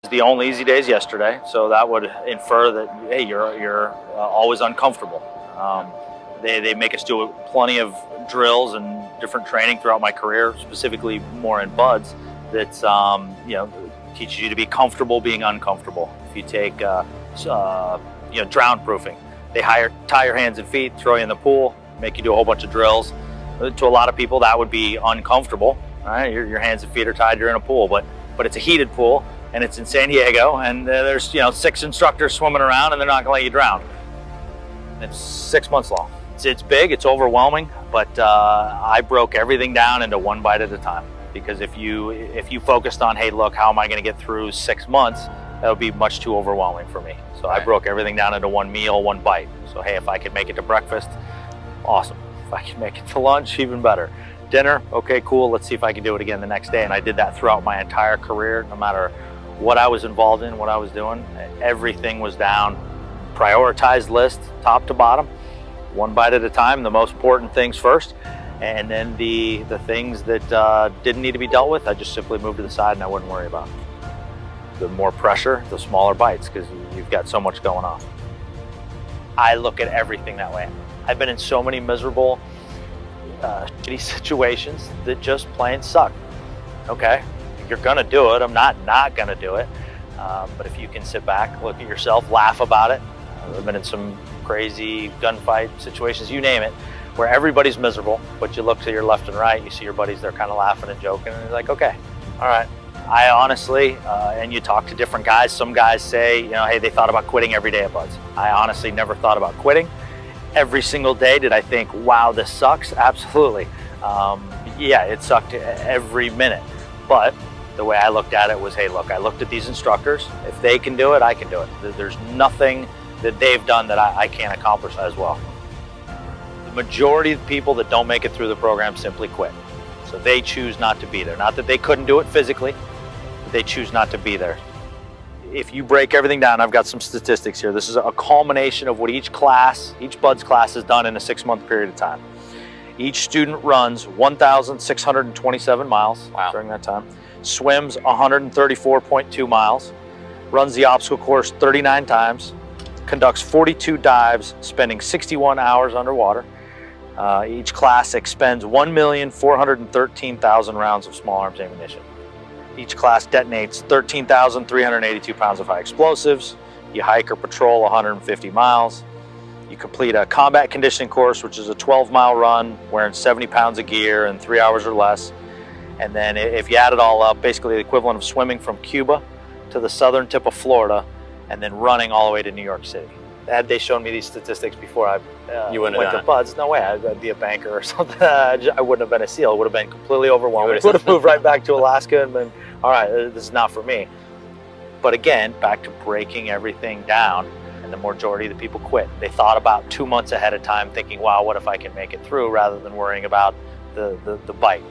The only easy days yesterday, so that would infer that, hey, you're always uncomfortable. They make us do plenty of drills and different training throughout my career, specifically more in buds, that's teaches you to be comfortable being uncomfortable. If you take drown proofing, they tie your hands and feet, throw you in the pool, make you do a whole bunch of drills. To a lot of people, that would be uncomfortable. Right? Your hands and feet are tied, you're in a pool, but it's a heated pool. And it's in San Diego, and there's 6 instructors swimming around, and they're not gonna let you drown. It's 6 months long. It's big, it's overwhelming, but I broke everything down into one bite at a time. Because if you focused on, hey, look, how am I gonna get through 6 months? That would be much too overwhelming for me. So right. I broke everything down into one meal, one bite. So hey, if I could make it to breakfast, awesome. If I could make it to lunch, even better. Dinner, okay, cool. Let's see if I can do it again the next day. And I did that throughout my entire career, no matter what I was involved in, what I was doing, everything was down. Prioritized list, top to bottom, one bite at a time, the most important things first. And then the things that didn't need to be dealt with, I just simply moved to the side and I wouldn't worry about. The more pressure, the smaller bites, because you've got so much going on. I look at everything that way. I've been in so many miserable, shitty situations that just plain suck, okay? You're gonna do it. I'm not gonna do it. But if you can sit back, look at yourself, laugh about it. I've been in some crazy gunfight situations, you name it, where everybody's miserable, but you look to your left and right, you see your buddies, they're kind of laughing and joking, and you're like, okay, all right. I honestly, and you talk to different guys, some guys say, hey, they thought about quitting every day at Buds. I honestly never thought about quitting. Every single day, did I think, wow, this sucks? Absolutely. Yeah, it sucked every minute, but the way I looked at it was, hey, look, I looked at these instructors. If they can do it, I can do it. There's nothing that they've done that I can't accomplish as well. The majority of the people that don't make it through the program simply quit. So they choose not to be there. Not that they couldn't do it physically, but they choose not to be there. If you break everything down, I've got some statistics here. This is a culmination of what each Buds class has done in a 6-month period of time. Each student runs 1,627 miles during that time. Swims 134.2 miles, runs the obstacle course 39 times, conducts 42 dives, spending 61 hours underwater. Each class expends 1,413,000 rounds of small arms ammunition. Each class detonates 13,382 pounds of high explosives. You hike or patrol 150 miles. You complete a combat conditioning course, which is a 12-mile run, wearing 70 pounds of gear in 3 hours or less. And then if you add it all up, basically the equivalent of swimming from Cuba to the southern tip of Florida and then running all the way to New York City. Had they shown me these statistics before I went to Buds, no way, I'd be a banker or something. I wouldn't have been a SEAL. It would have been completely overwhelmed. I would have moved right back to Alaska and been, all right, this is not for me. But again, back to breaking everything down, and the majority of the people quit. They thought about 2 months ahead of time thinking, wow, what if I can make it through, rather than worrying about the bite,